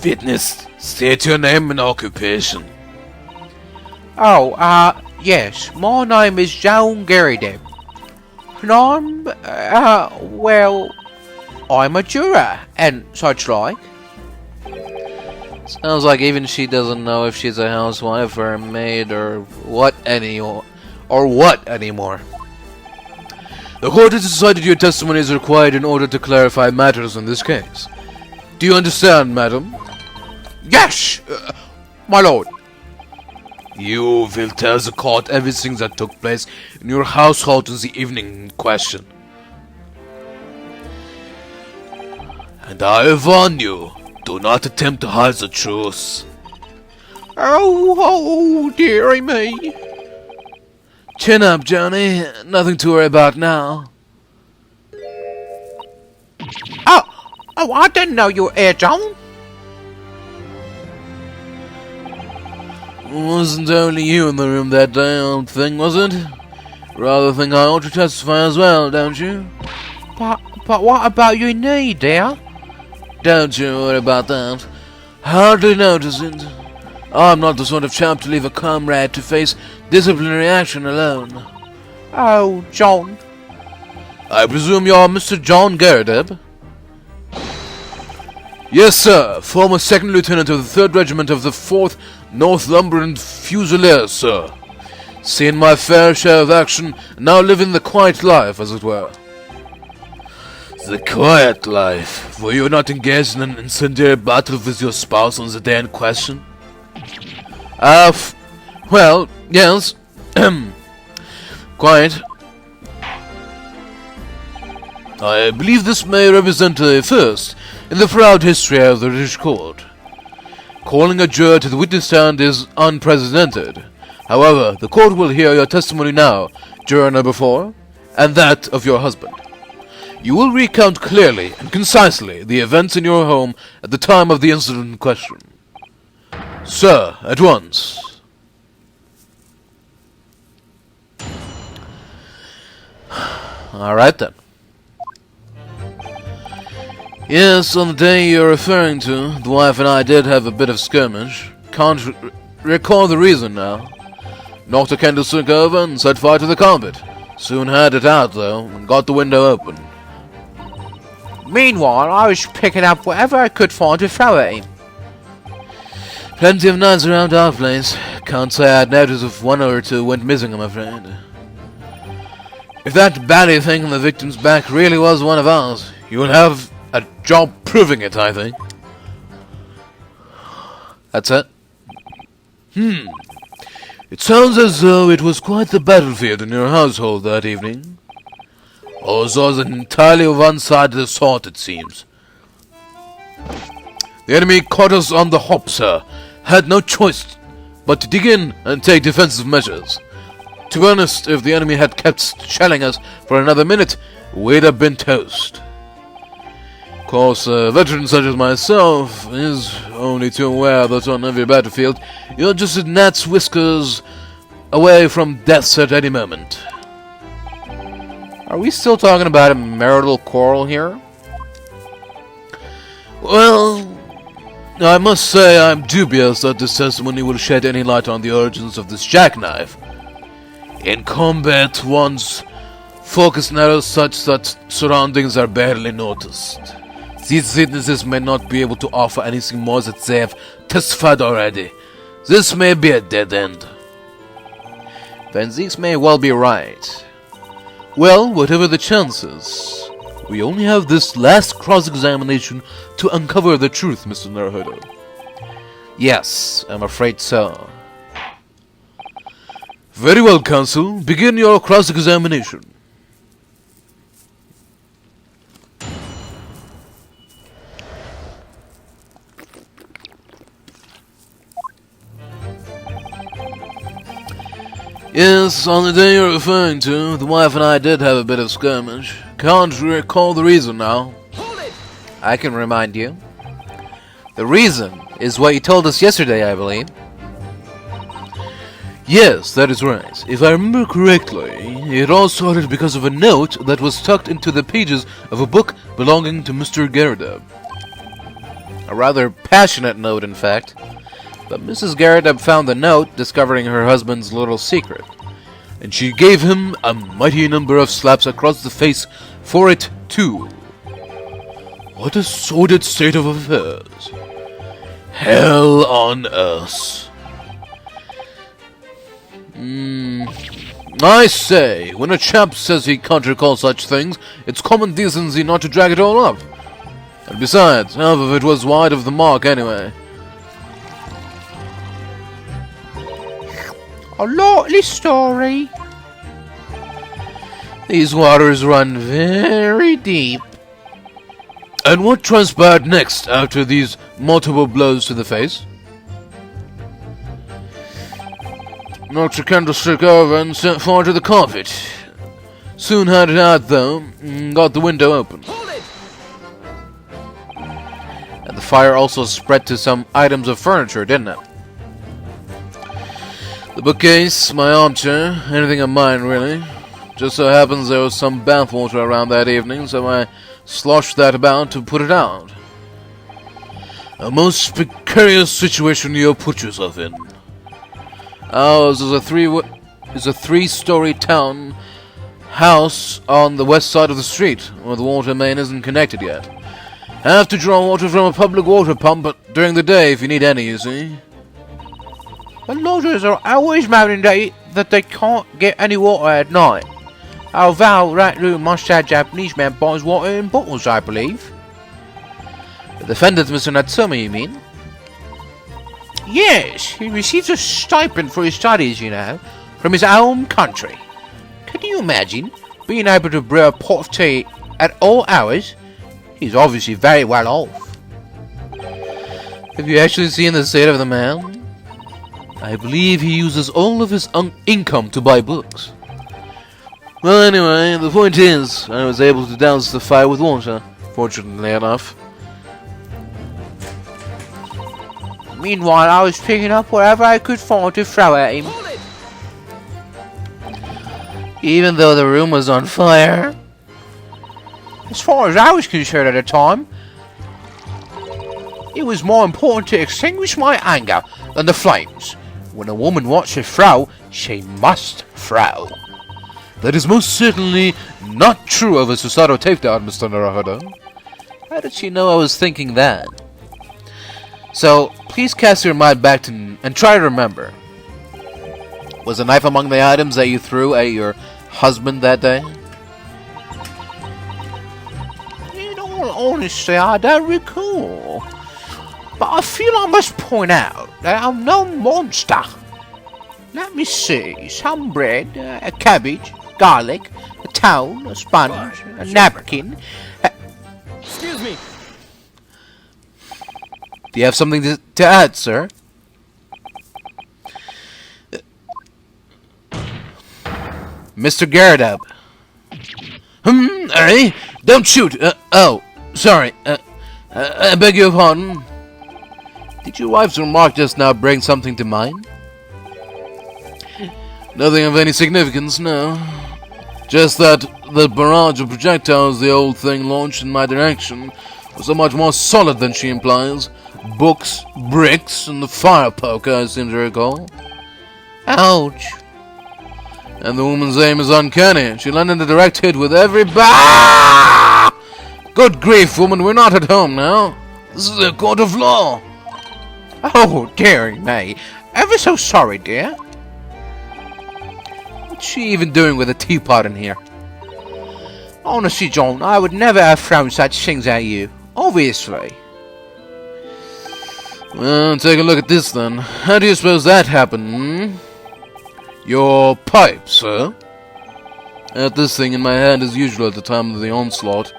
Witness, state your name and occupation. Oh, yes, my name is John Garrideb. And I'm a juror, and such like. Sounds like even she doesn't know if she's a housewife or a maid or what anymore. The court has decided your testimony is required in order to clarify matters in this case. Do you understand, madam? Yes, my lord. You will tell the court everything that took place in your household in the evening in question. And I warn you, do not attempt to hide the truth. Oh, dearie me. Chin up, Johnny. Nothing to worry about now. Oh, I didn't know you were here, John. Wasn't only you in the room that day, old thing, was it? Rather think I ought to testify as well, don't you? But what about your knee, dear? Don't you worry about that. Hardly notice it. I'm not the sort of chap to leave a comrade to face disciplinary action alone. Oh, John. I presume you're Mr. John Garrideb? Yes, sir. Former second lieutenant of the 3rd Regiment of the 4th Northumberland Fusiliers, sir. Seen my fair share of action, now living the quiet life, as it were. The quiet life? Were you not engaged in an incendiary battle with your spouse on the day in question? Well, yes. Quiet. I believe this may represent a first in the proud history of the British court. Calling a juror to the witness stand is unprecedented. However, the court will hear your testimony now, juror number 4, and that of your husband. You will recount clearly and concisely the events in your home at the time of the incident in question. Sir, at once. Alright then. Yes, on the day you're referring to, the wife and I did have a bit of skirmish. Can't recall the reason now. Knocked a candlestick over and set fire to the carpet. Soon had it out, though, and got the window open. Meanwhile, I was picking up whatever I could find to throw at him. Plenty of knives around our place. Can't say I'd notice if one or two went missing, I'm afraid. If that bally thing on the victim's back really was one of ours, you'll have a job proving it, I think. That's it? It sounds as though it was quite the battlefield in your household that evening. Although an entirely one-sided assault, it seems. The enemy caught us on the hop, sir. Had no choice but to dig in and take defensive measures. To be honest, if the enemy had kept shelling us for another minute, we'd have been toast. Of course, a veteran such as myself is only too aware that on every battlefield, you're just a gnat's whiskers away from death at any moment. Are we still talking about a marital quarrel here? Well, I must say I'm dubious that this testimony will shed any light on the origins of this jackknife. In combat, one's focus narrows such that surroundings are barely noticed. These witnesses may not be able to offer anything more that they have testified already. This may be a dead end. Then these may well be right. Well, whatever the chances, we only have this last cross-examination to uncover the truth, Mr. Naruhodo. Yes, I'm afraid so. Very well, counsel. Begin your cross-examination. Yes, on the day you're referring to, the wife and I did have a bit of skirmish. Can't recall the reason now. I can remind you. The reason is what you told us yesterday, I believe. Yes, that is right. If I remember correctly, it all started because of a note that was tucked into the pages of a book belonging to Mr. Garrideb. A rather passionate note, in fact. But Mrs. Garrett found the note, discovering her husband's little secret. And she gave him a mighty number of slaps across the face for it, too. What a sordid state of affairs. Hell on earth. I say, when a chap says he can't recall such things, it's common decency not to drag it all up. And besides, half of it was wide of the mark anyway. A likely story. These waters run very deep. And what transpired next after these multiple blows to the face? Knocked the candlestick over and set fire to the carpet. Soon had it out though, and got the window open. And the fire also spread to some items of furniture, didn't it? The bookcase, my armchair, anything of mine really. Just so happens there was some bathwater around that evening, so I sloshed that about to put it out. A most precarious situation you put yourself in. Ours is a three-story town house on the west side of the street, where the water main isn't connected yet. Have to draw water from a public water pump, but during the day if you need any, you see. The lodgers are always moaning that they can't get any water at night. Although that little mustard Japanese man buys water in bottles, I believe. The defendant, Mr. Natsumi, you mean? Yes, he receives a stipend for his studies, you know, from his own country. Can you imagine being able to brew a pot of tea at all hours? He's obviously very well off. Have you actually seen the state of the man? I believe he uses all of his income to buy books. Well, anyway, the point is, I was able to douse the fire with water, fortunately enough. Meanwhile, I was picking up whatever I could find to throw at him. Even though the room was on fire? As far as I was concerned at the time, it was more important to extinguish my anger than the flames. When a woman wants to throw, she must throw. That is most certainly not true of a Susato takedown, Mr. Naruhodo. How did she know I was thinking that? So, please cast your mind back and try to remember. Was a knife among the items that you threw at your husband that day? In all honesty, I don't recall. But I feel I must point out that I'm no monster. Let me see. Some bread, a cabbage, garlic, a towel, a sponge, a napkin. Excuse me. Do you have something to add, sir? Mr. Garrett. Eh? Don't shoot! Oh, sorry. I beg your pardon. Did your wife's remark just now bring something to mind? Nothing of any significance, no. Just that the barrage of projectiles the old thing launched in my direction was so much more solid than she implies. Books, bricks, and the fire poker, I seem to recall. Ouch. And the woman's aim is uncanny. She landed a direct hit with every bah! Good grief, woman, we're not at home now. This is a court of law. Oh, dearie me. Ever so sorry, dear. What's she even doing with a teapot in here? Honestly, John, I would never have thrown such things at you. Obviously. Well, take a look at this then. How do you suppose that happened, Your pipe, sir? I had this thing in my hand as usual at the time of the onslaught.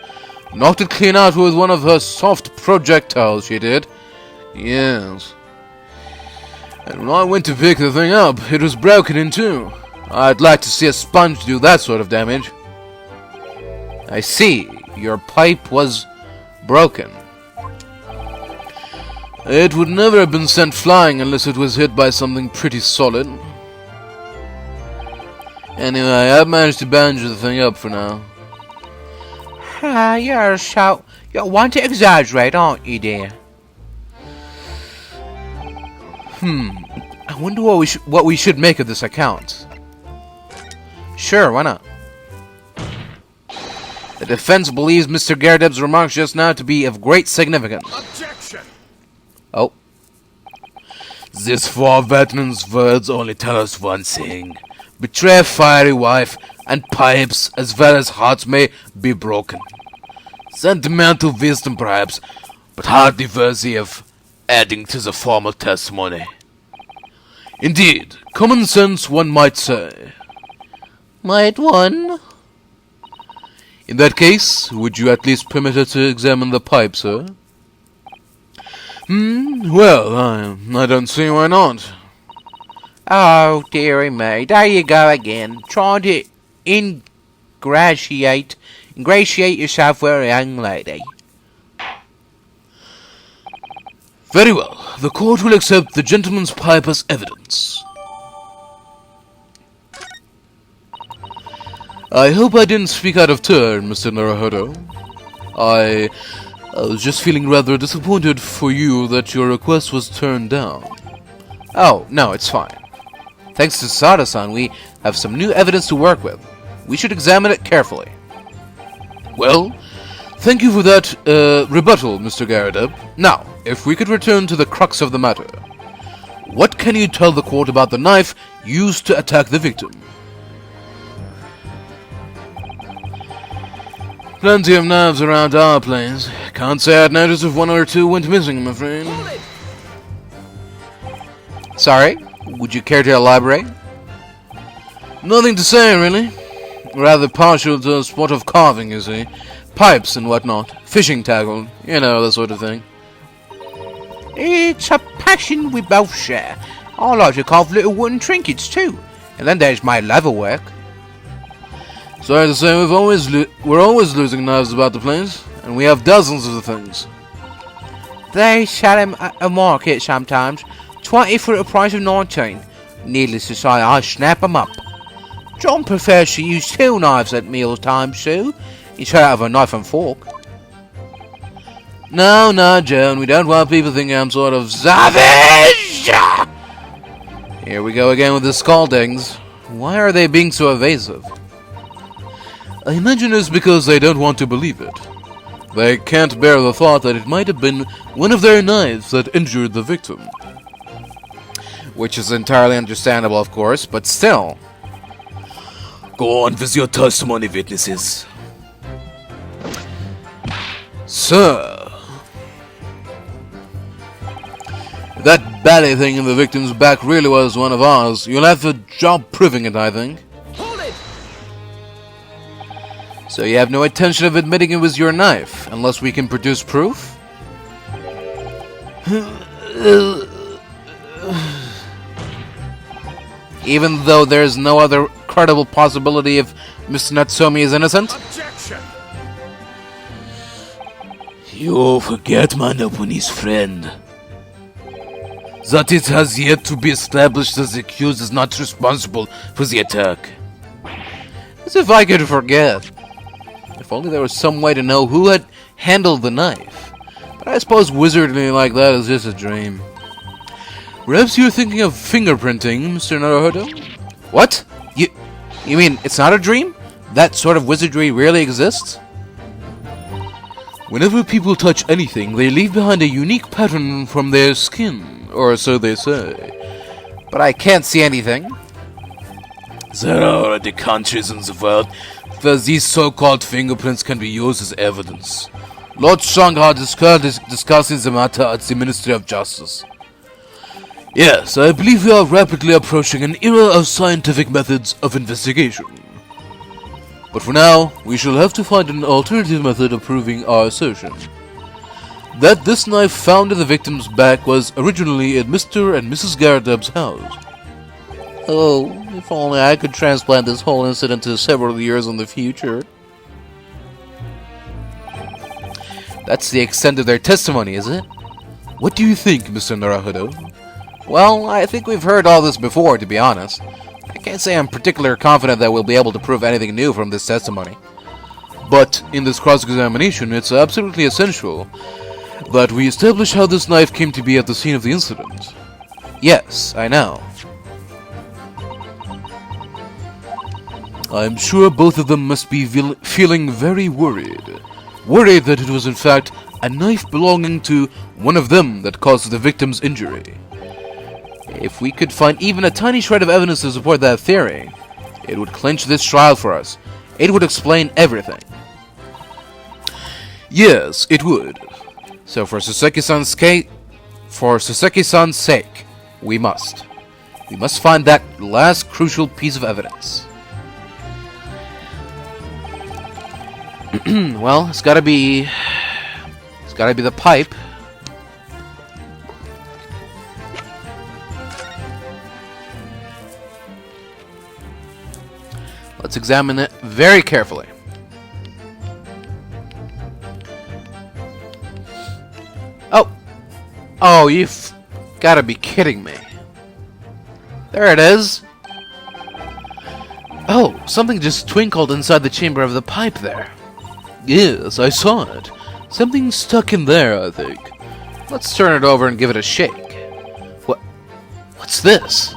Knocked it clean out with one of her soft projectiles, she did. Yes. And when I went to pick the thing up, it was broken in two. I'd like to see a sponge do that sort of damage. I see. Your pipe was broken. It would never have been sent flying unless it was hit by something pretty solid. Anyway, I've managed to bandage the thing up for now. You're one to exaggerate, aren't you, dear? I wonder what we should make of this account. Sure, why not? The defense believes Mr. Garredeb's remarks just now to be of great significance. Objection! Oh. This four veteran's words only tell us one thing. Betray a fiery wife, and pipes as well as hearts may be broken. Sentimental wisdom perhaps, but hardly worthy of adding to the formal testimony. Indeed, common sense one might say. Might one? In that case, would you at least permit her to examine the pipe, sir? Well, I don't see why not. Oh, dearie me, there you go again, trying to ingratiate yourself with a young lady. Very well, the court will accept the gentleman's pipe as evidence. I hope I didn't speak out of turn, Mr. Naruhodo. I was just feeling rather disappointed for you that your request was turned down. Oh, no, it's fine. Thanks to Sada-san, we have some new evidence to work with. We should examine it carefully. Well, thank you for that rebuttal, Mr. Garredeb. Now, if we could return to the crux of the matter. What can you tell the court about the knife used to attack the victim? Plenty of knives around our place. Can't say I'd noticed if one or two went missing, I'm afraid. Sorry? Would you care to elaborate? Nothing to say, really. Rather partial to a sport of carving, you see. Pipes and whatnot. Fishing tackle. You know, that sort of thing. It's a passion we both share. I like to carve little wooden trinkets too. And then there's my leather work. Sorry to say, we're always losing knives about the place. And we have dozens of the things. They sell them at a market sometimes. 20 for the price of 19. Needless to say, I snap 'em up. John prefers to use 2 knives at meal times, Sue, instead of a knife and fork. No, Joan, we don't want people thinking I'm sort of savage! Here we go again with the scaldings. Why are they being so evasive? I imagine it's because they don't want to believe it. They can't bear the thought that it might have been one of their knives that injured the victim. Which is entirely understandable, of course, but still. Go on with your testimony, witnesses. Sir. That belly thing in the victim's back really was one of ours. You'll have a job proving it, I think. Hold it! So you have no intention of admitting it was your knife, unless we can produce proof? Even though there's no other credible possibility if Mr. Natsume is innocent? Objection! You forget, my Japanese friend, that it has yet to be established that the accused is not responsible for the attack. As if I could forget. If only there was some way to know who had handled the knife. But I suppose wizardry like that is just a dream. Perhaps you're thinking of fingerprinting, Mr. Naruhodo? What? You mean it's not a dream? That sort of wizardry really exists? Whenever people touch anything, they leave behind a unique pattern from their skin, or so they say. But I can't see anything. There are already countries in the world where these so-called fingerprints can be used as evidence. Lord Shanghai is discussing the matter at the Ministry of Justice. Yes, I believe we are rapidly approaching an era of scientific methods of investigation. But for now, we shall have to find an alternative method of proving our assertion. That this knife found in the victim's back was originally at Mr. and Mrs. Garredeb's house. Oh, if only I could transplant this whole incident to several years in the future. That's the extent of their testimony, is it? What do you think, Mr. Naruhodo? Well, I think we've heard all this before, to be honest. I can't say I'm particularly confident that we'll be able to prove anything new from this testimony. But in this cross-examination, it's absolutely essential that we establish how this knife came to be at the scene of the incident. Yes, I know. I'm sure both of them must be feeling very worried. Worried that it was in fact a knife belonging to one of them that caused the victim's injury. If we could find even a tiny shred of evidence to support that theory, it would clinch this trial for us. It would explain everything. Yes, it would. So for Saseki-san's sake, we must find that last crucial piece of evidence. Well, it's gotta be the pipe. Let's examine it very carefully. Oh, you've gotta be kidding me. There it is. Oh, something just twinkled inside the chamber of the pipe there. Yes, I saw it. Something stuck in there, I think. Let's turn it over and give it a shake. What's this?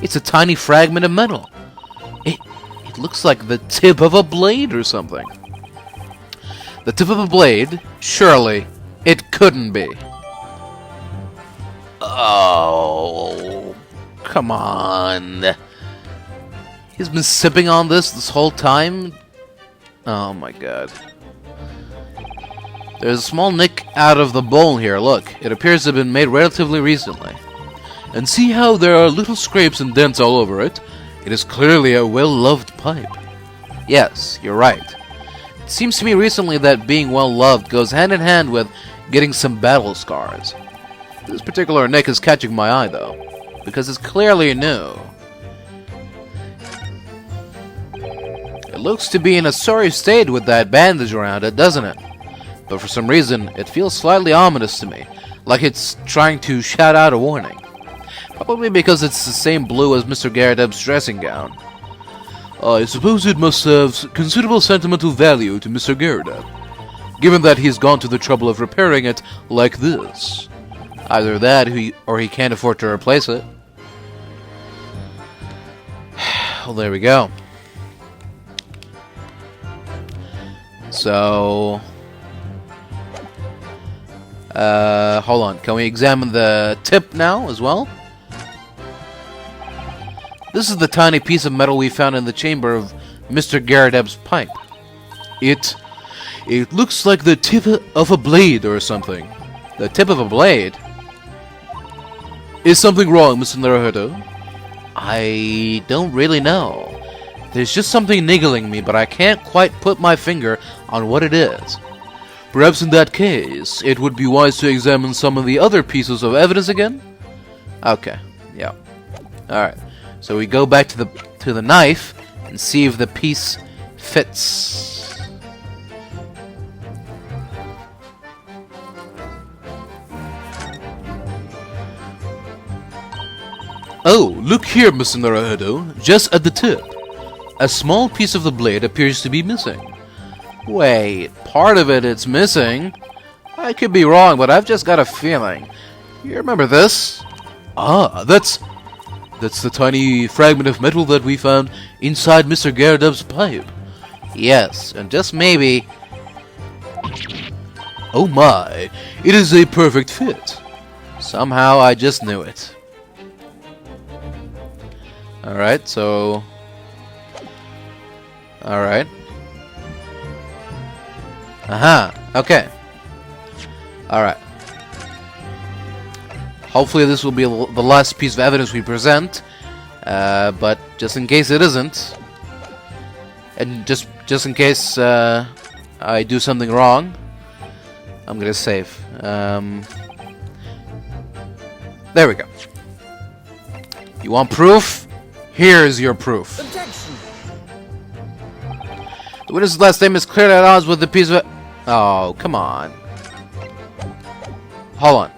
It's a tiny fragment of metal. It looks like the tip of a blade or something. The tip of a blade? Surely, it couldn't be. Oh, come on. He's been sipping on this whole time? Oh my god. There's a small nick out of the bowl here, look. It appears to have been made relatively recently. And see how there are little scrapes and dents all over it? It is clearly a well-loved pipe. Yes, you're right. It seems to me recently that being well-loved goes hand in hand with getting some battle scars. This particular nick is catching my eye, though, because it's clearly new. It looks to be in a sorry state with that bandage around it, doesn't it? But for some reason, it feels slightly ominous to me, like it's trying to shout out a warning. Probably because it's the same blue as Mr. Garredeb's dressing gown. I suppose it must have considerable sentimental value to Mr. Garredeb, given that he's gone to the trouble of repairing it like this. Either that, or he can't afford to replace it. Well, there we go. So... hold on. Can we examine the tip now as well? This is the tiny piece of metal we found in the chamber of Mr. Garredeb's pipe. It looks like the tip of a blade or something. The tip of a blade? Is something wrong, Mr. Naruhodo? I don't really know. There's just something niggling me, but I can't quite put my finger on what it is. Perhaps in that case, it would be wise to examine some of the other pieces of evidence again? Okay, yeah. Alright, so we go back to the knife and see if the piece fits. Oh, look here, Mr. Naruhodo, just at the tip. A small piece of the blade appears to be missing. Wait, part of it's missing? I could be wrong, but I've just got a feeling. You remember this? Ah, that's the tiny fragment of metal that we found inside Mr. Garredeb's pipe. Yes, and just maybe... Oh my, it is a perfect fit. Somehow I just knew it. Alright, so... Alright. Aha, okay. Alright. Hopefully this will be the last piece of evidence we present. But just in case it isn't, and just in case I do something wrong, I'm gonna save. There we go. You want proof? Here's your proof. Objection. The witness's last name is clearly at odds with the piece of... Oh, come on. Hold on.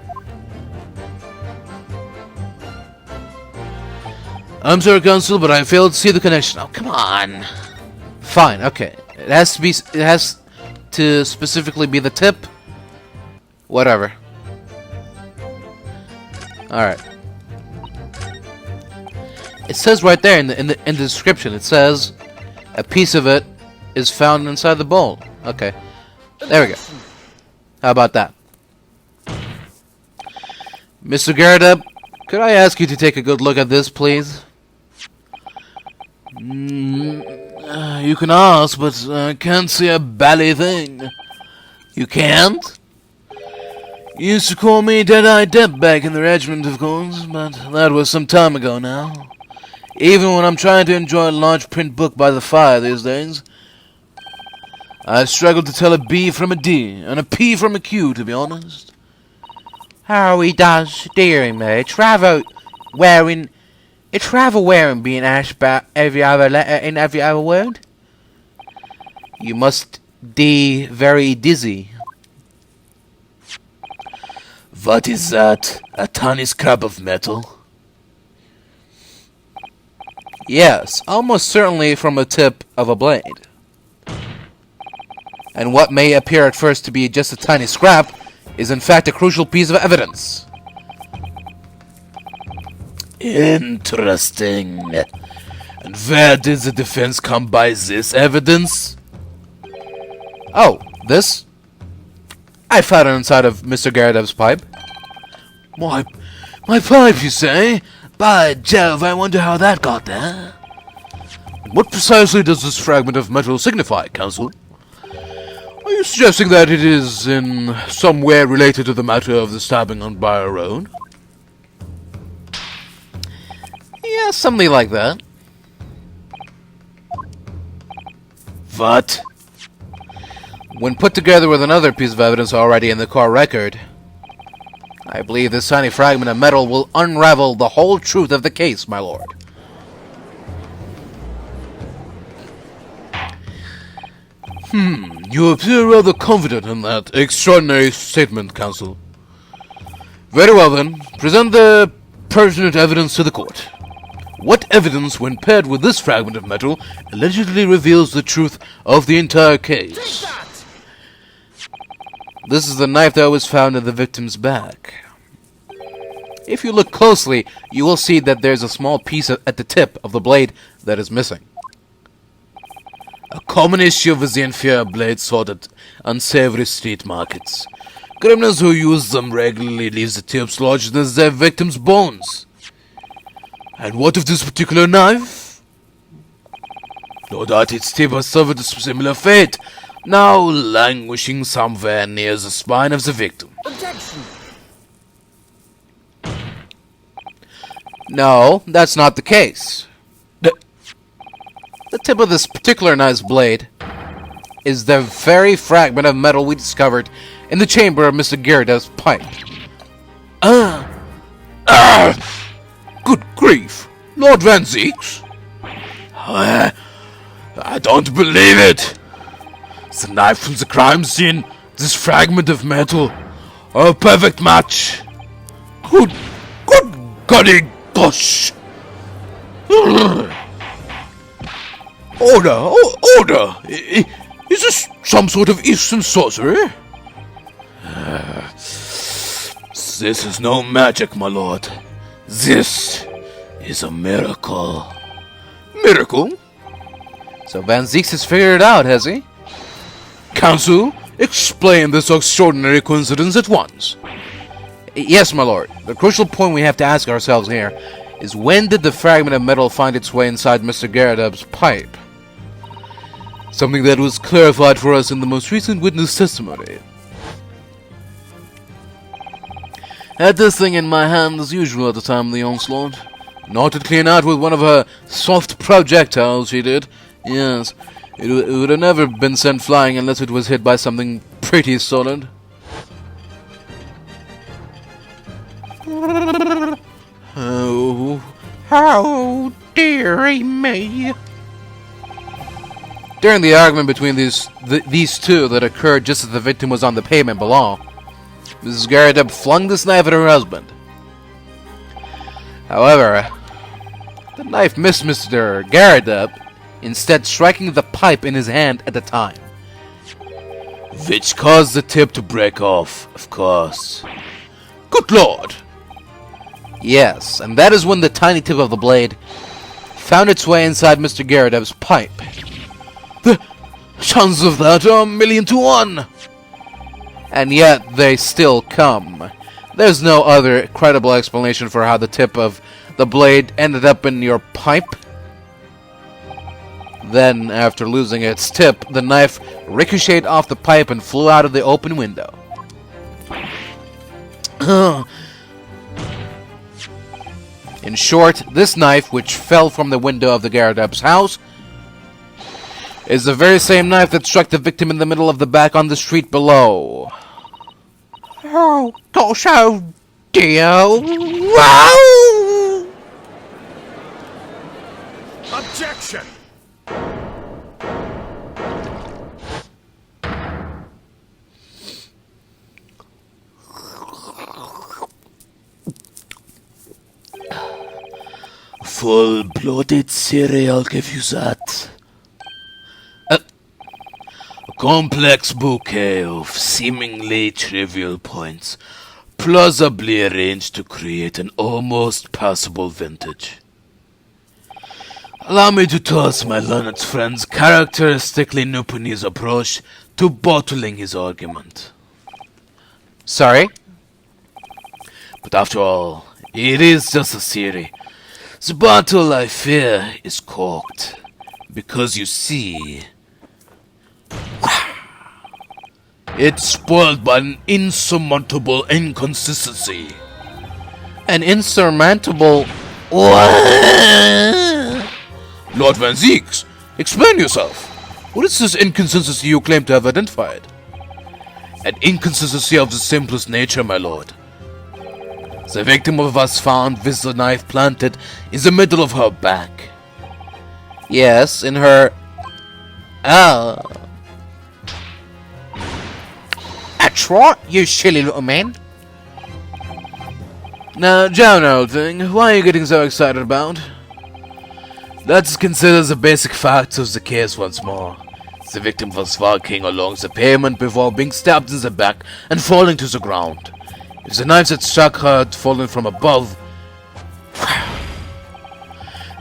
I'm sorry, Counsel, but I failed to see the connection. Oh, come on. Fine, okay. It has to specifically be the tip. Whatever. Alright. It says right there in the description. It says a piece of it is found inside the bowl. Okay, there we go. How about that, Mr. Garrett? Could I ask you to take a good look at this, please? You can ask, but I can't see a bally thing. You can't? You used to call me Dead-Eye Depp back in the regiment, of course, but that was some time ago now. Even when I'm trying to enjoy a large print book by the fire these days, I struggle to tell a B from a D, and a P from a Q, to be honest. Oh, he does, dearie me. Travel wearing being asked about every other letter in every other word. You must be very dizzy. What is that? A tiny scrap of metal? Yes, almost certainly from a tip of a blade. And what may appear at first to be just a tiny scrap is in fact a crucial piece of evidence. Interesting. And where did the defense come by this evidence? Oh, this? I found it inside of Mr. Garadev's pipe. My pipe, you say? By Jove, I wonder how that got there. What precisely does this fragment of metal signify, Counsel? Are you suggesting that it is in some way related to the matter of the stabbing on Briar Road? Yeah, something like that. What? When put together with another piece of evidence already in the court record, I believe this tiny fragment of metal will unravel the whole truth of the case, my lord. You appear rather confident in that extraordinary statement, Counsel. Very well then, present the pertinent evidence to the court. What evidence, when paired with this fragment of metal, allegedly reveals the truth of the entire case? This is the knife that was found in the victim's back. If you look closely, you will see that there's a small piece at the tip of the blade that is missing. A common issue of the inferior blade sold at unsavory street markets. Criminals who use them regularly leave the tips lodged in their victims' bones. And what of this particular knife? No doubt its tip has suffered a similar fate, now languishing somewhere near the spine of the victim. Objection! No, that's not the case. The tip of this particular knife's blade is the very fragment of metal we discovered in the chamber of Mr. Garadev's pipe. Good grief! Lord Van Zeeks? I don't believe it! The knife from the crime scene, this fragment of metal, are a perfect match! Good golly gosh! Order! Is this some sort of Eastern sorcery? This is no magic, my lord. This is a miracle. Miracle? So Van Zeeks has figured it out, has he? Counsel, explain this extraordinary coincidence at once. Yes, my lord. The crucial point we have to ask ourselves here is when did the fragment of metal find its way inside Mr. Garadev's pipe? Something that was clarified for us in the most recent witness testimony. Had this thing in my hand as usual at the time of the onslaught. Knocked it clean out with one of her soft projectiles, she did. Yes, it would have never been sent flying unless it was hit by something pretty solid. Oh, dearie me. During the argument between these two that occurred just as the victim was on the pavement below, Mrs. Garadev flung this knife at her husband. However, the knife missed Mr. Garadev, instead striking the pipe in his hand at the time. Which caused the tip to break off, of course. Good lord! Yes, and that is when the tiny tip of the blade found its way inside Mr. Garadev's pipe. The chances of that are 1,000,000 to 1. And yet they still come. There's no other credible explanation for how the tip of the blade ended up in your pipe. Then, after losing its tip, the knife ricocheted off the pipe and flew out of the open window. In short, this knife, which fell from the window of the Garadep's house, is the very same knife that struck the victim in the middle of the back on the street below. Oh, gosh, oh dear. Wow! Objection! Full-blooded cereal, give you that. A complex bouquet of seemingly trivial points, plausibly arranged to create an almost passable vintage. Allow me to toss my learned friend's characteristically Nuppanese approach to bottling his argument. Sorry? But after all, it is just a theory. The bottle, I fear, is corked. Because you see, it's spoiled by an insurmountable inconsistency. An insurmountable... Lord Van Zieks, explain yourself. What is this inconsistency you claim to have identified? An inconsistency of the simplest nature, my lord. The victim was found with the knife planted in the middle of her back. Yes, in her... Oh. That's right, you silly little man. Now, John, old thing, why are you getting so excited about? Let's consider the basic facts of the case once more. The victim was walking along the pavement before being stabbed in the back and falling to the ground. If the knife that struck her had fallen from above,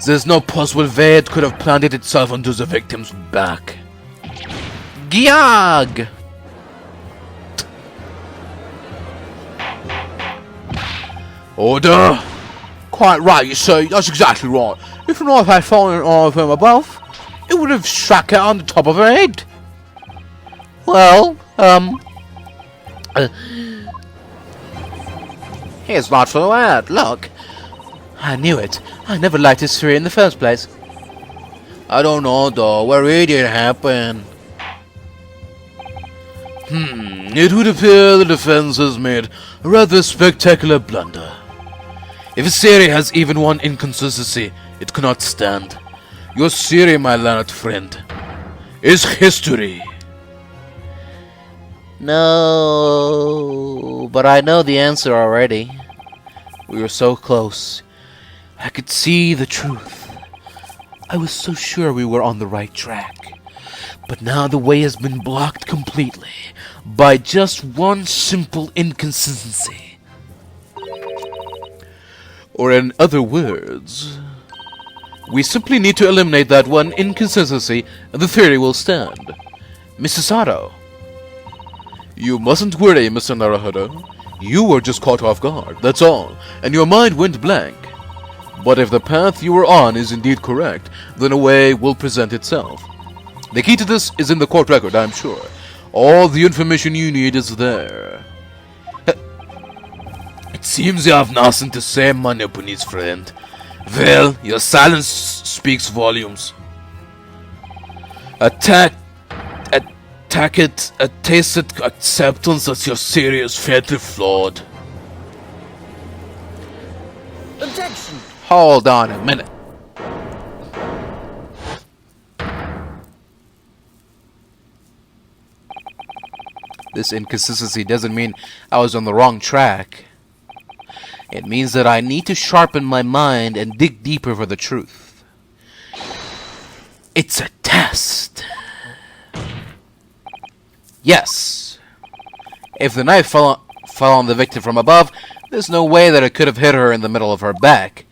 there's no possible way it could have planted itself onto the victim's back. Gyag! Order! Quite right, you see, that's exactly right. If a knife had fallen from above, it would have struck her on the top of her head. Well, Here's not for that, look. I knew it. I never liked this theory in the first place. I don't know though, where it did happen. It would appear the defense has made a rather spectacular blunder. If a theory has even one inconsistency, it cannot stand. Your theory, my learned friend, is history. No, but I know the answer already. We were so close. I could see the truth. I was so sure we were on the right track. But now the way has been blocked completely by just one simple inconsistency. Or in other words, we simply need to eliminate that one inconsistency and the theory will stand. Mrs. Otto. You mustn't worry, Mr. Naruhodo. You were just caught off guard, that's all, and your mind went blank. But if the path you were on is indeed correct, then a way will present itself. The key to this is in the court record, I'm sure. All the information you need is there. It seems you have nothing to say, my Nipponese friend. Well, your silence speaks volumes. A tacit acceptance that your theory is fatally flawed. Objection! Hold on a minute. This inconsistency doesn't mean I was on the wrong track. It means that I need to sharpen my mind and dig deeper for the truth. It's a test. Yes. If the knife fell on the victim from above, there's no way that it could have hit her in the middle of her back.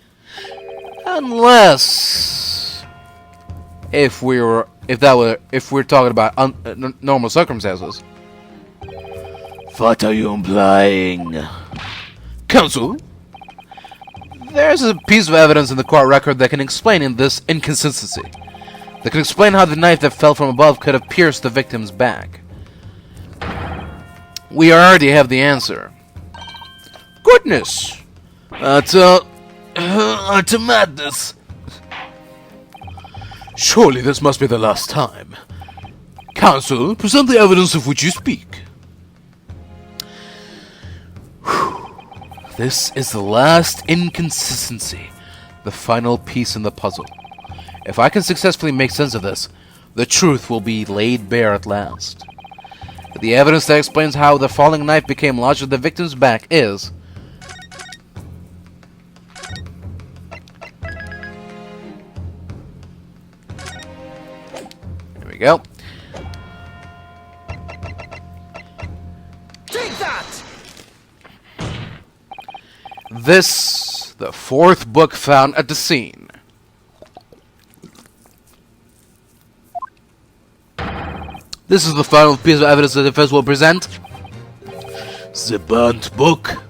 Unless... if we're talking about normal circumstances. What are you implying? Counsel, there's a piece of evidence in the court record that can explain in this inconsistency. That can explain how the knife that fell from above could have pierced the victim's back. We already have the answer. Goodness! Utter madness. Surely this must be the last time. Counsel, present the evidence of which you speak. This is the last inconsistency, the final piece in the puzzle. If I can successfully make sense of this, the truth will be laid bare at last. The evidence that explains how the falling knife became lodged in the victim's back is... Here we go. Take that! This, the fourth book found at the scene. This is the final piece of evidence the defense will present. The burnt book?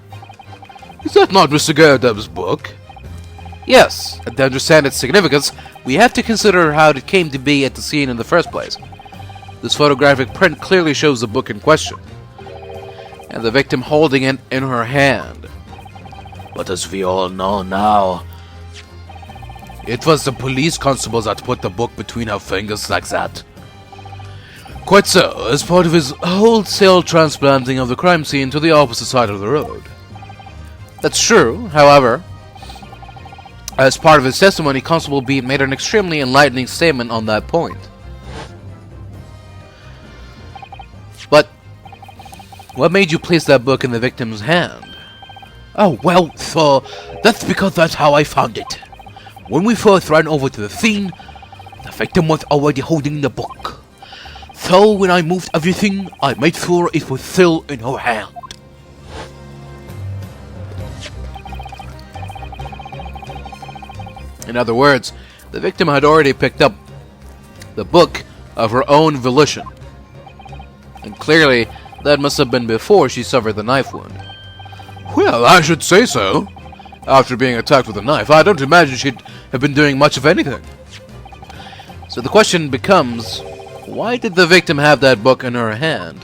Is that not Mr. Garredeb's book? Yes, and to understand its significance, we have to consider how it came to be at the scene in the first place. This photographic print clearly shows the book in question, and the victim holding it in her hand. But as we all know now, it was the police constable that put the book between her fingers like that. Quite so, as part of his wholesale transplanting of the crime scene to the opposite side of the road. That's true, however. As part of his testimony, Constable B made an extremely enlightening statement on that point. But what made you place that book in the victim's hand? Oh, well, sir, that's because that's how I found it. When we first ran over to the scene, the victim was already holding the book. So when I moved everything, I made sure it was still in her hand. In other words, the victim had already picked up the book of her own volition. And clearly, that must have been before she suffered the knife wound. Well, I should say so. After being attacked with a knife, I don't imagine she'd have been doing much of anything. So the question becomes, why did the victim have that book in her hand?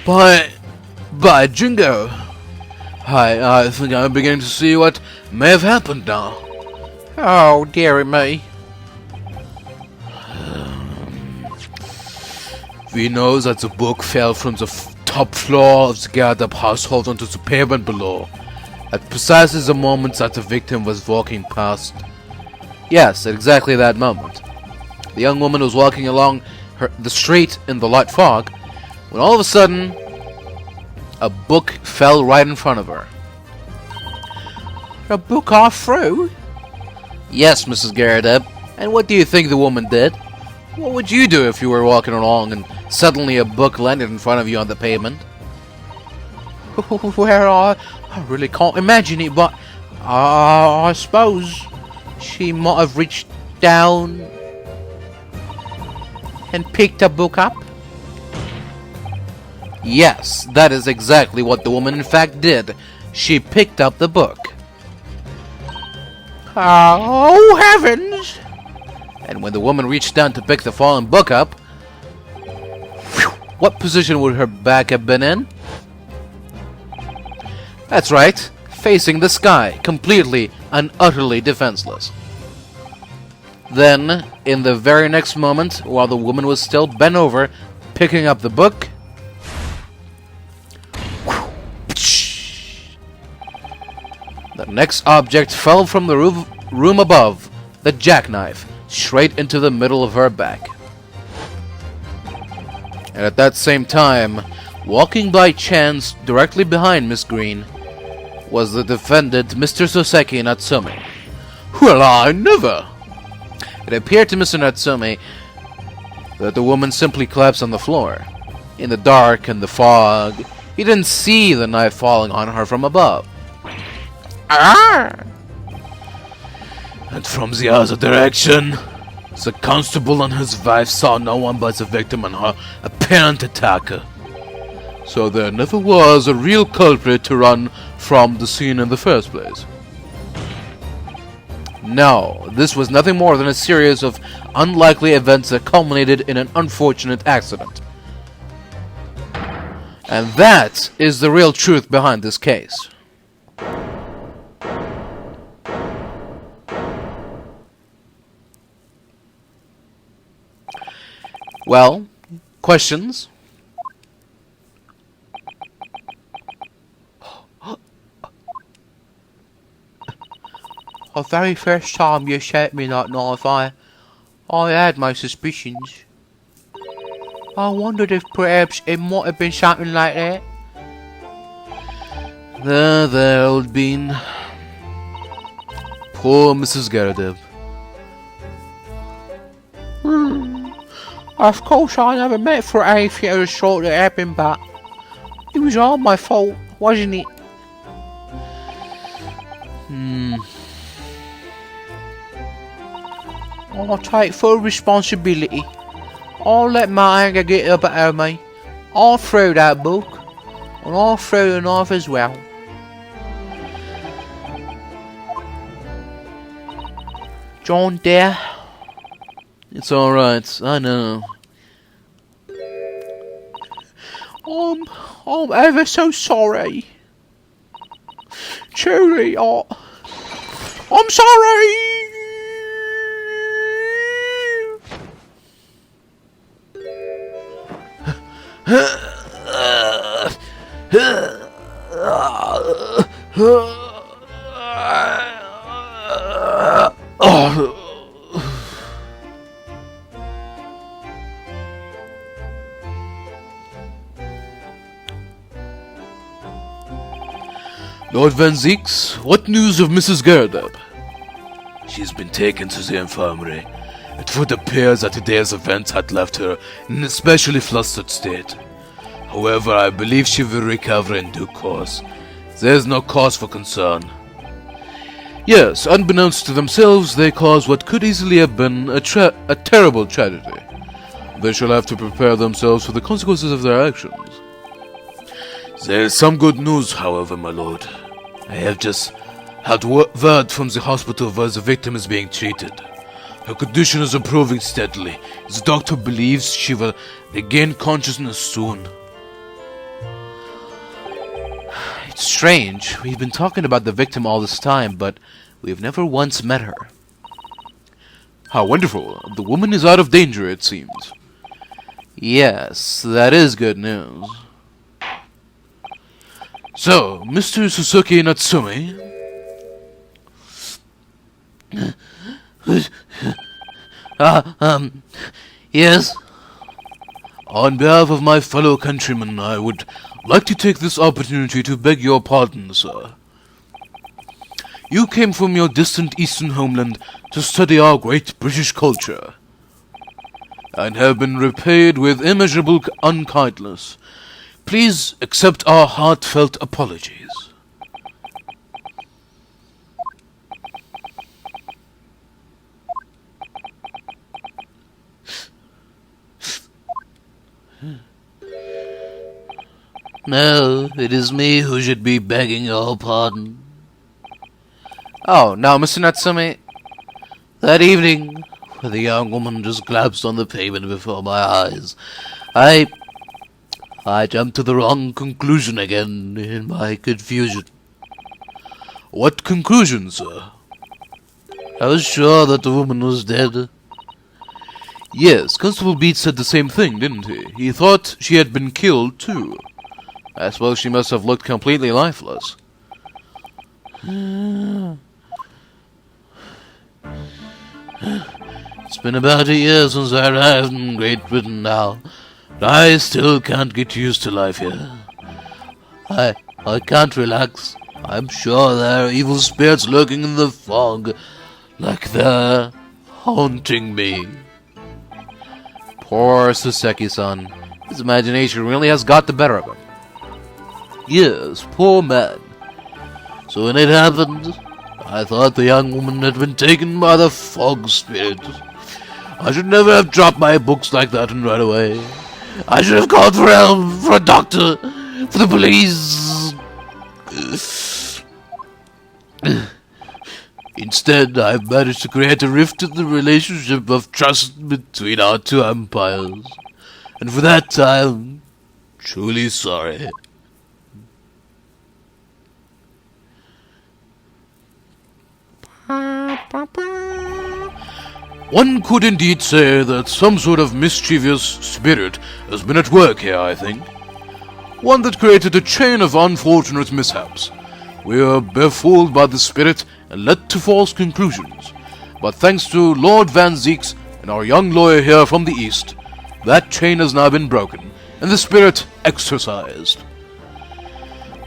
By jingo, I think I'm beginning to see what may have happened now. Oh, dearie me. We know that the book fell from the top floor of the Garredeb household onto the pavement below, at precisely the moment that the victim was walking past. Yes, at exactly that moment. The young woman was walking along the street in the light fog, when all of a sudden, a book fell right in front of her. The book off through? Yes, Mrs. Garredeb. And what do you think the woman did? What would you do if you were walking along and suddenly a book landed in front of you on the pavement? Well, I really can't imagine it, but I suppose she might have reached down and picked a book up. Yes, that is exactly what the woman in fact did. She picked up the book. Oh, heavens! And when the woman reached down to pick the fallen book up, what position would her back have been in? That's right, facing the sky, completely and utterly defenseless. Then, in the very next moment, while the woman was still bent over, picking up the book, the next object fell from the room above, the jackknife, straight into the middle of her back. And at that same time, walking by chance directly behind Miss Green, was the defendant, Mr. Soseki Natsume. Well, I never! It appeared to Mr. Natsume that the woman simply collapsed on the floor. In the dark and the fog, he didn't see the knife falling on her from above. Ah! And from the other direction, the constable and his wife saw no one but the victim and her apparent attacker. So there never was a real culprit to run from the scene in the first place. No, this was nothing more than a series of unlikely events that culminated in an unfortunate accident. And that is the real truth behind this case. Well, questions? The very first time you shot me that knife, I had my suspicions. I wondered if perhaps it might have been something like that. There, old bean. Poor Mrs. Gardev. Of course, I never meant for anything of the sort to happen, but it was all my fault, wasn't it? I'll take full responsibility. I'll let my anger get up out me. I'll throw that book, and I'll throw the knife as well. John, dear. It's alright, I know. I'm ever so sorry. Truly, I'm sorry. Lord Van Zeeks, what news of Mrs. Gerdup? She's been taken to the infirmary. It would appear that today's event had left her in an especially flustered state. However, I believe she will recover in due course. There is no cause for concern. Yes, unbeknownst to themselves, they caused what could easily have been a terrible tragedy. They shall have to prepare themselves for the consequences of their actions. There is some good news, however, my lord. I have just had word from the hospital where the victim is being treated. Her condition is improving steadily. The doctor believes she will regain consciousness soon. It's strange. We've been talking about the victim all this time, but we've never once met her. How wonderful. The woman is out of danger, it seems. Yes, that is good news. So, Mr. Suzuki Natsumi? Yes? On behalf of my fellow countrymen, I would like to take this opportunity to beg your pardon, sir. You came from your distant eastern homeland to study our great British culture, and have been repaid with immeasurable unkindness. Please accept our heartfelt apologies. No, it is me who should be begging your pardon. Oh, now, Mr. Natsumi, that evening, when the young woman just collapsed on the pavement before my eyes, I jumped to the wrong conclusion again in my confusion. What conclusion, sir? I was sure that the woman was dead. Yes, Constable Beats said the same thing, didn't he? He thought she had been killed, too. I suppose she must have looked completely lifeless. It's been about a year since I arrived in Great Britain now, but I still can't get used to life here. I can't relax. I'm sure there are evil spirits lurking in the fog, like they're haunting me. Poor Soseki-san. His imagination really has got the better of him. Yes, poor man. So when it happened, I thought the young woman had been taken by the fog spirit. I should never have dropped my books like that and run away. I should have called for help, for a doctor, for the police. Instead, I've managed to create a rift in the relationship of trust between our two empires. And for that, I'm truly sorry. One could indeed say that some sort of mischievous spirit has been at work here, I think. One that created a chain of unfortunate mishaps. We were befooled by the spirit and led to false conclusions. But thanks to Lord Van Zeeks and our young lawyer here from the east, that chain has now been broken and the spirit exorcised.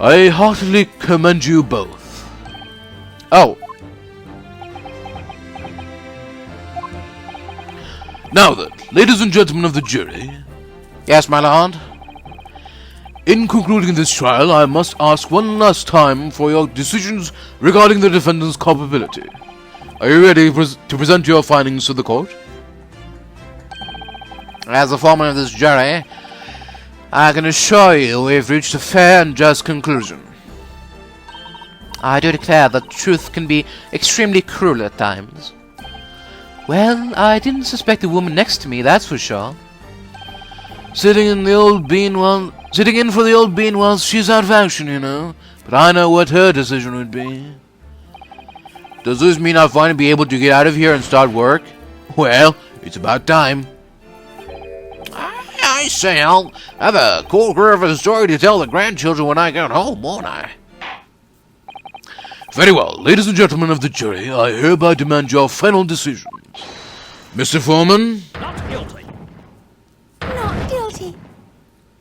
I heartily commend you both. Oh. Now then, ladies and gentlemen of the jury. Yes, my lord? In concluding this trial, I must ask one last time for your decisions regarding the defendant's culpability. Are you ready to present your findings to the court? As the foreman of this jury, I can assure you we've reached a fair and just conclusion. I do declare that truth can be extremely cruel at times. Well, I didn't suspect the woman next to me, that's for sure. Sitting in for the old bean while she's out of action, you know. But I know what her decision would be. Does this mean I'll finally be able to get out of here and start work? Well, it's about time. I say, I'll have a cool curve of a story to tell the grandchildren when I get home, won't I? Very well, ladies and gentlemen of the jury, I hereby demand your final decisions. Mr. Foreman? Not guilty. Not guilty.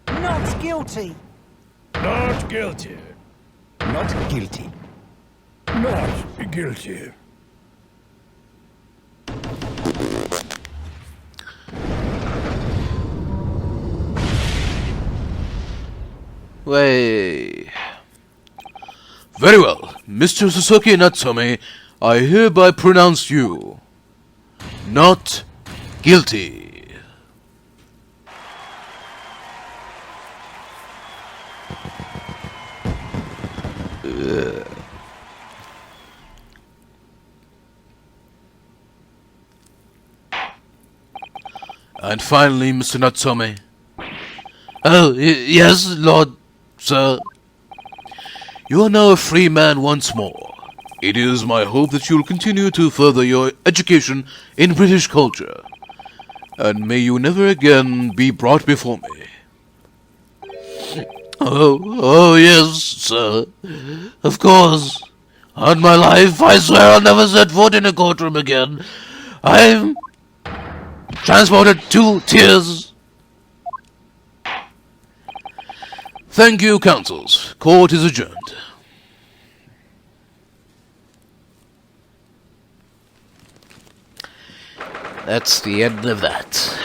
Not guilty. Not guilty. Not guilty. Not guilty. Wait. Very well, Mr. Suzuki Natsume, I hereby pronounce you not guilty. And finally, Mr. Natsume. Oh, yes, Lord, sir. You are now a free man once more. It is my hope that you will continue to further your education in British culture. And may you never again be brought before me. Oh, yes, sir. Of course. On my life, I swear I'll never set foot in a courtroom again. I'm transported to tears. Thank you, counsels. Court is adjourned. That's the end of that.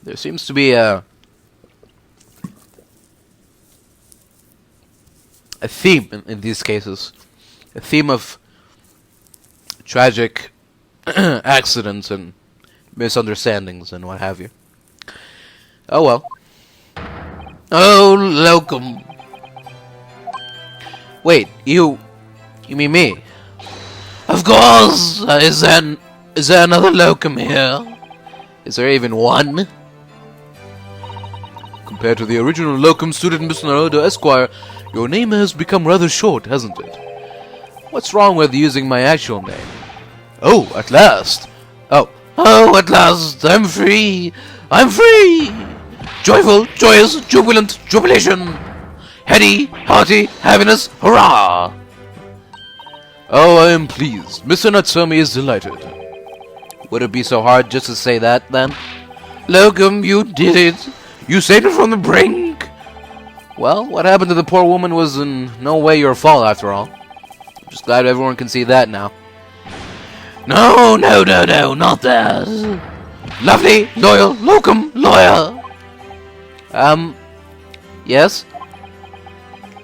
There seems to be a theme in these cases. A theme of tragic accidents and misunderstandings and what have you. Oh well. Oh, locum. Wait, you mean me? Of course! Is there another locum here? Is there even one? Compared to the original locum student, Mr. Naruhodo Esquire, your name has become rather short, hasn't it? What's wrong with using my actual name? Oh, at last! Oh, at last! I'm free! I'm free! Joyful, joyous, jubilant, jubilation! Heady, hearty, happiness, hurrah! Oh, I am pleased. Mr. Natsume is delighted. Would it be so hard just to say that, then? Locum, you did it! You saved me from the brink! Well, what happened to the poor woman was in no way your fault, after all. I'm just glad everyone can see that now. No, not that! Lovely, loyal, locum, lawyer! Yes?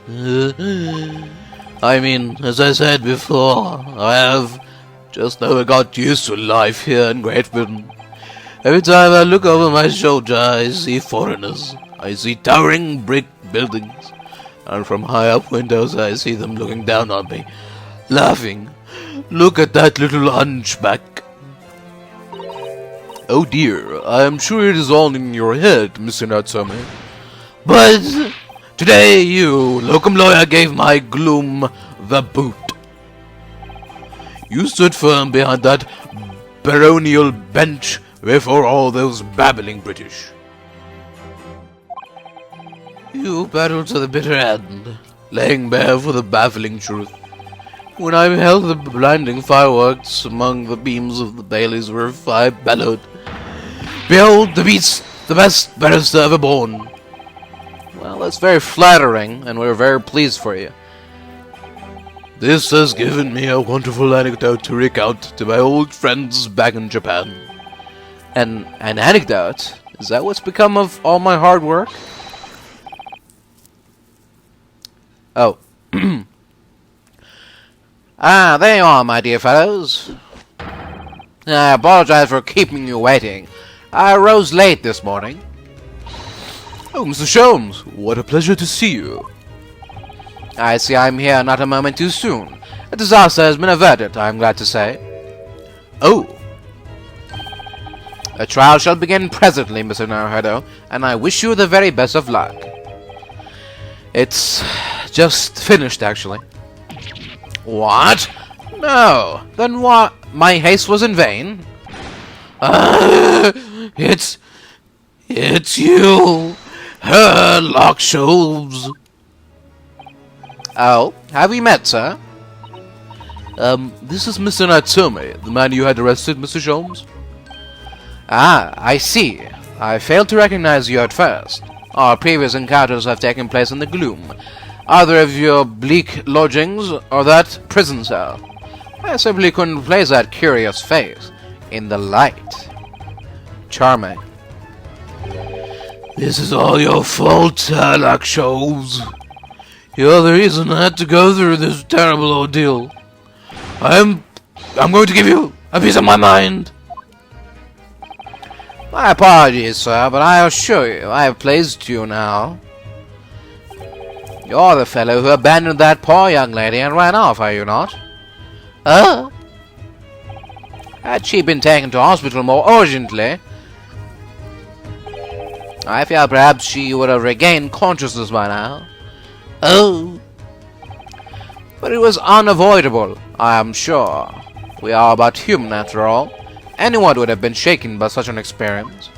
I mean, as I said before, I have just never got used to life here in Great Britain. Every time I look over my shoulder, I see foreigners. I see towering brick buildings. And from high up windows, I see them looking down on me, laughing. Look at that little hunchback. Oh dear, I am sure it is all in your head, Mr. Natsume. But today you, locum lawyer, gave my gloom the boot. You stood firm behind that baronial bench before all those babbling British. You battled to the bitter end, laying bare for the baffling truth. When I beheld the blinding fireworks among the beams of the Bailey's roof, I bellowed, "Behold the beast, the best barrister ever born!" Well, that's very flattering, and we're very pleased for you. This has given me a wonderful anecdote to recount to my old friends back in Japan. An anecdote? Is that what's become of all my hard work? Oh. Ah, there you are, my dear fellows. I apologize for keeping you waiting. I rose late this morning. Oh, Mr. Sholmes, what a pleasure to see you. I see I'm here not a moment too soon. A disaster has been averted, I'm glad to say. Oh, A trial shall begin presently, Mr. Naruhodo, and I wish you the very best of luck. It's just finished, actually. What? No. Then what? My haste was in vain? It's you, Herlock Sholmes. Oh, have we met, sir? this is Mr. Natsume, the man you had arrested, Mr. Sholmes. Ah, I see. I failed to recognize you at first. Our previous encounters have taken place in the gloom, either of your bleak lodgings or that prison cell. I simply couldn't place that curious face in the light. Charming. This is all your fault, Herlock Sholmes. You're the reason I had to go through this terrible ordeal. I'm going to give you a piece of my mind. My apologies, sir, but I assure you, I have pleased you now. You're the fellow who abandoned that poor young lady and ran off, are you not? Huh? Had she been taken to hospital more urgently, I fear perhaps she would have regained consciousness by now. Oh. But it was unavoidable, I am sure. We are but human after all. Anyone would have been shaken by such an experience.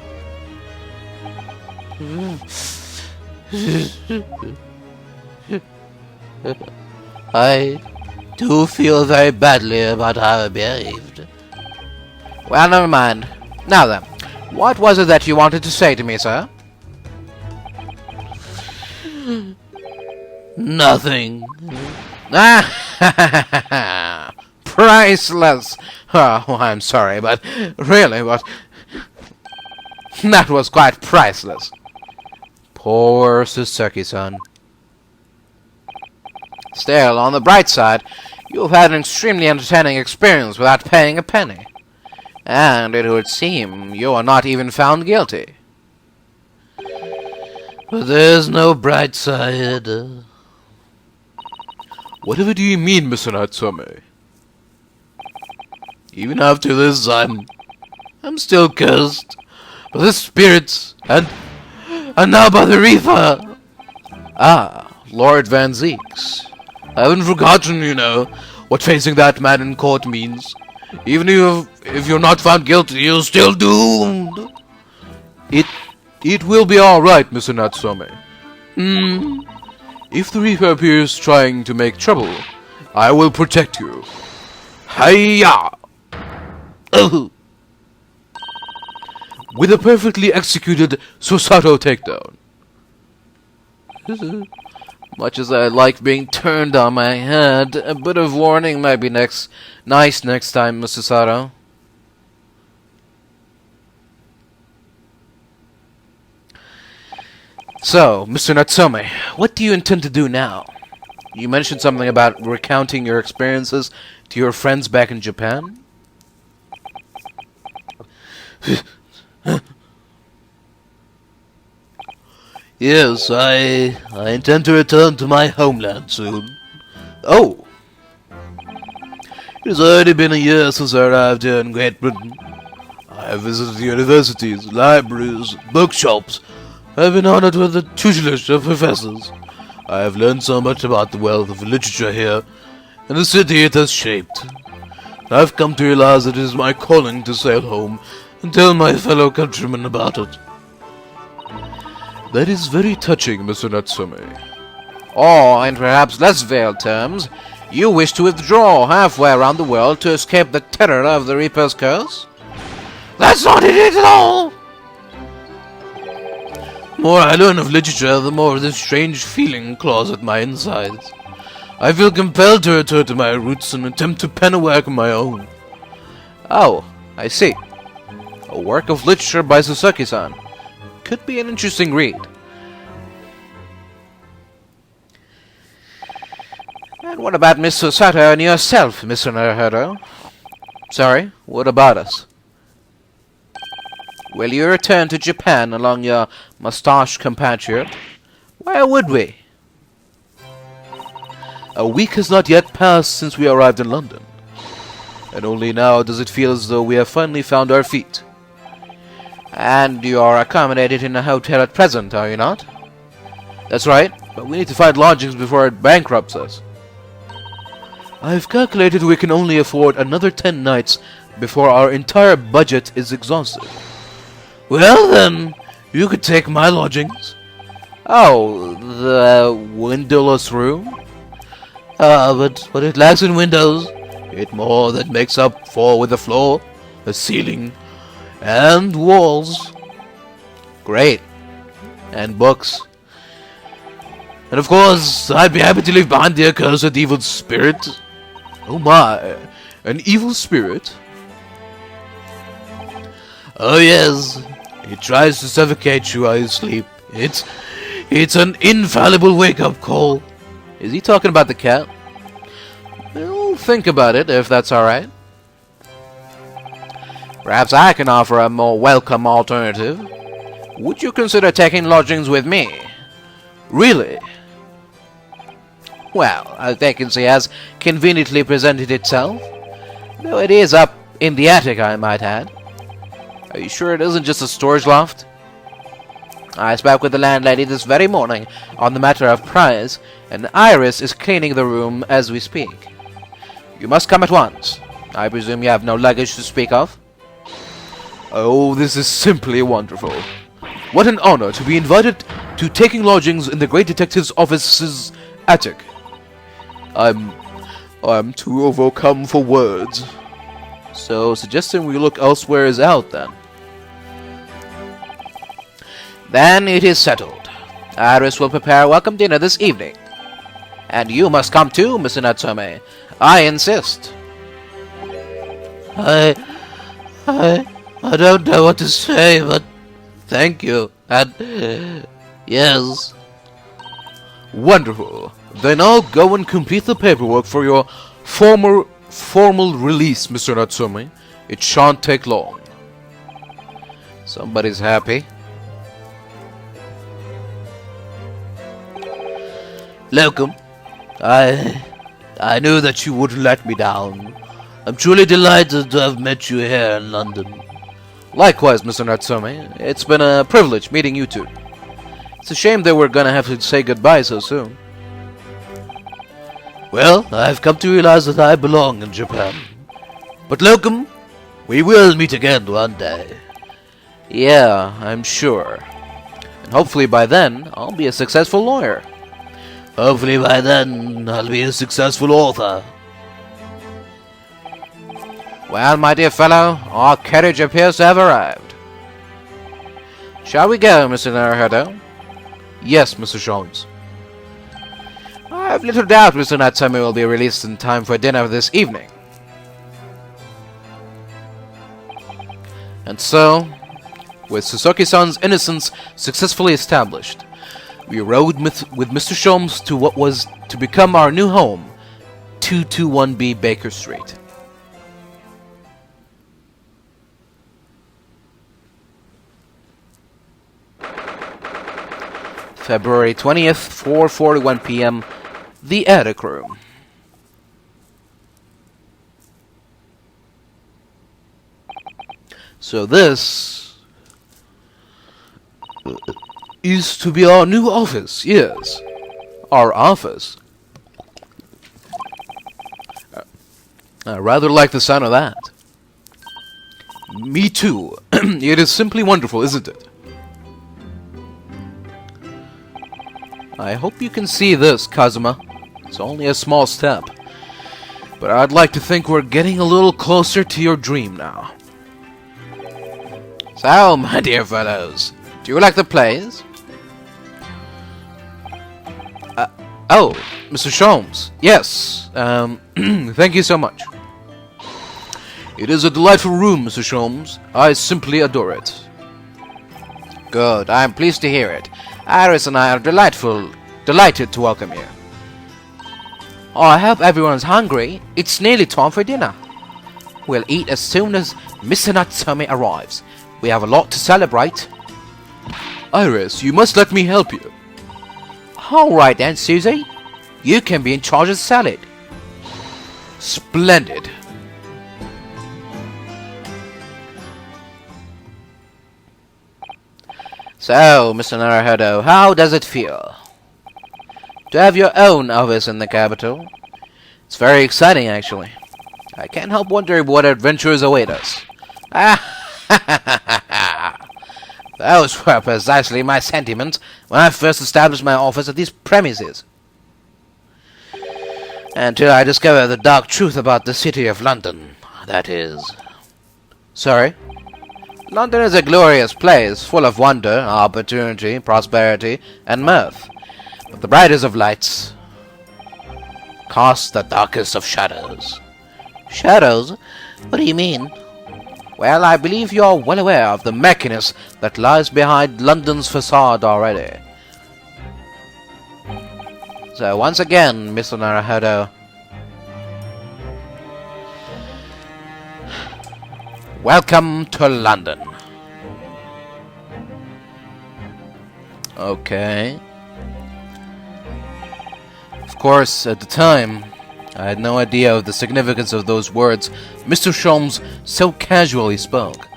I do feel very badly about how I behaved. Well, never mind. Now then, what was it that you wanted to say to me, sir? Nothing. Ah, priceless. Oh, I'm sorry, but really, but that was quite priceless. Poor Suzuki-san. Still, on the bright side, you've had an extremely entertaining experience without paying a penny. And it would seem you are not even found guilty. But there's no bright side. Whatever do you mean, Mr. Natsume? Even after this, I'm still cursed by the spirits and now by the Reaper. Ah, Lord Van Zeeks. I haven't forgotten, you know, what facing that man in court means. Even if you're not found guilty, you're still doomed. It will be alright, Mr. Natsume. If the Reaper appears trying to make trouble, I will protect you. Hiya! Oh. With a perfectly executed Susato takedown. Much as I like being turned on my head, a bit of warning might be nice next time, Mr. Sato. So, Mr. Natsume, what do you intend to do now? You mentioned something about recounting your experiences to your friends back in Japan? Yes, I intend to return to my homeland soon. Oh, It has already been a year since I arrived here in Great Britain. I have visited universities, libraries, bookshops. I have been honored with the tutelage of professors. I have learned so much about the wealth of literature here, and the city it has shaped. I have come to realize that it is my calling to sail home and tell my fellow countrymen about it. That is very touching, Mr. Natsume. or in perhaps less veiled terms, you wish to withdraw halfway around the world to escape the terror of the Reaper's curse? That's not it at all! The more I learn of literature, the more this strange feeling claws at my insides. I feel compelled to return to my roots and attempt to pen a work of my own. Oh, I see. A work of literature by Suzuki-san. Could be an interesting read. And what about Miss Susato and yourself, Mr. Naruhodo? Sorry, what about us? Will you return to Japan along your mustached compatriot? Where would we? A week has not yet passed since we arrived in London, and only now does it feel as though we have finally found our feet. And you are accommodated in a hotel at present, are you not? That's right, but we need to find lodgings before it bankrupts us. I've calculated we can only afford another 10 nights before our entire budget is exhausted. Well then, you could take my lodgings. Oh, the windowless room? But it lacks in windows. It more than makes up for with the floor, the ceiling, and walls. Great. And books. And of course, I'd be happy to leave behind the accursed evil spirit. Oh my, an evil spirit? Oh yes, it tries to suffocate you while you sleep. It's an infallible wake-up call. Is he talking about the cat? Well, think about it, if that's alright. Perhaps I can offer a more welcome alternative. Would you consider taking lodgings with me? Really? Well, a vacancy has conveniently presented itself. Though it is up in the attic, I might add. Are you sure it isn't just a storage loft? I spoke with the landlady this very morning on the matter of price, and Iris is cleaning the room as we speak. You must come at once. I presume you have no luggage to speak of? Oh, this is simply wonderful. What an honor to be invited to taking lodgings in the Great Detective's office's attic. I'm too overcome for words. So, suggesting we look elsewhere is out, then. Then it is settled. Iris will prepare a welcome dinner this evening. And you must come too, Mr. Natsume. I insist. I don't know what to say, but thank you. And yes. Wonderful. Then I'll go and complete the paperwork for your formal release, Mr. Natsume. It shan't take long. Somebody's happy. Welcome. I knew that you wouldn't let me down. I'm truly delighted to have met you here in London. Likewise, Mr. Natsume. It's been a privilege meeting you two. It's a shame that we're gonna have to say goodbye so soon. Well, I've come to realize that I belong in Japan. But Locum, we will meet again one day. Yeah, I'm sure. And hopefully by then, I'll be a successful lawyer. Hopefully by then, I'll be a successful author. Well, my dear fellow, our carriage appears to have arrived. Shall we go, Mr. Naruhodo? Yes, Mr. Jones. I have little doubt Mr. Natsume will be released in time for dinner this evening. And so, with Suzuki-san's innocence successfully established, We rode with Mr. Sholmes to what was to become our new home, 221B Baker Street. February 20th, 4:41 p.m., the attic room. So this is to be our new office, yes. Our office. I rather like the sound of that. Me too. It is simply wonderful, isn't it? I hope you can see this, Kazuma. It's only a small step. But I'd like to think we're getting a little closer to your dream now. So, my dear fellows, do you like the plays? Oh, Mr. Sholmes. Yes, thank you so much. It is a delightful room, Mr. Sholmes. I simply adore it. Good, I am pleased to hear it. Iris and I are delighted to welcome you. Oh, I hope everyone's hungry. It's nearly time for dinner. We'll eat as soon as Mr. Natsume arrives. We have a lot to celebrate. Iris, you must let me help you. Alright then, Susie. You can be in charge of the salad. Splendid. So, Mr. Naruhodo, how does it feel to have your own office in the capital? It's very exciting, actually. I can't help wondering what adventures await us. Those were precisely my sentiments when I first established my office at these premises. Until I discovered the dark truth about the city of London, that is. Sorry? London is a glorious place, full of wonder, opportunity, prosperity, and mirth. But the brightest of lights cast the darkest of shadows. Shadows? What do you mean? Well, I believe you're well aware of the mechanism that lies behind London's facade already. So once again, Mr. Naruhodo, welcome to London. Okay. Of course, at the time, I had no idea of the significance of those words Mr. Sholmes so casually spoke.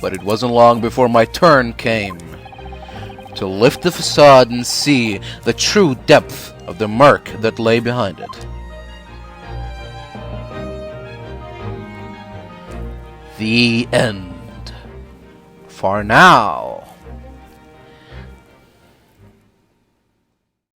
But it wasn't long before my turn came to lift the facade and see the true depth of the murk that lay behind it. The end. For now.